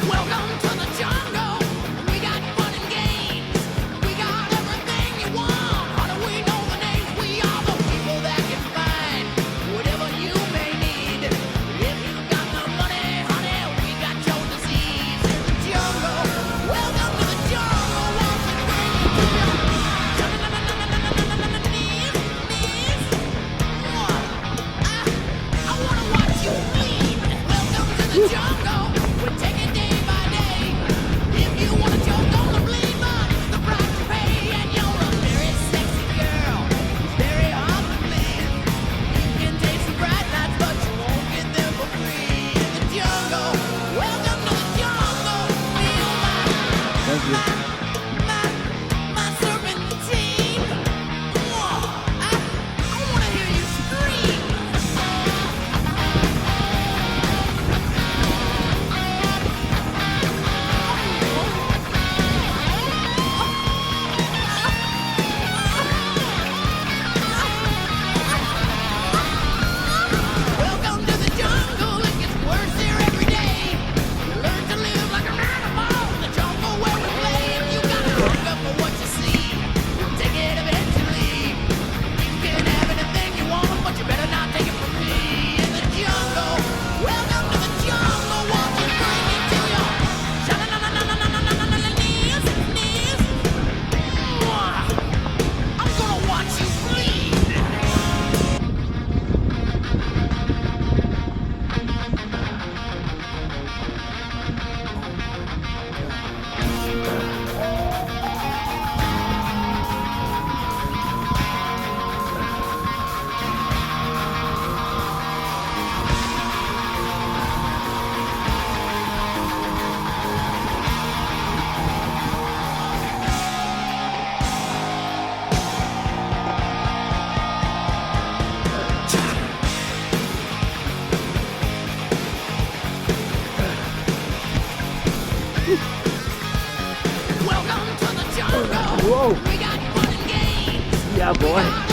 Welcome to the jungle. We got fun and games. We got everything you want. How do we know the names? We are the people that can find whatever you may need. If you got the money, honey, we got your disease. In the jungle. Welcome to the jungle. Once and bring you to your knees. I wanna watch you bleed. Welcome to the jungle. We're taking day by day. If you wanna choke on the bleed, but the price you pay, and you're a very sexy girl, very hard to please. You can taste the bright lights, but you won't get them for free. In the jungle, welcome to the jungle. Feel Thank you. my serpentine. I wanna hear you scream. Welcome to the jungle, it gets worse here every day. You learn to live like an animal in the jungle where we play. If you gotta look up for what you see, you'll take it eventually. You can have anything you want, but you better not take it from me. In the jungle, welcome to the jungle, won't you bring me to your knees, knees? I'm gonna watch you bleed. Welcome to the jungle. Whoa. We got fun and games. Yeah, boy.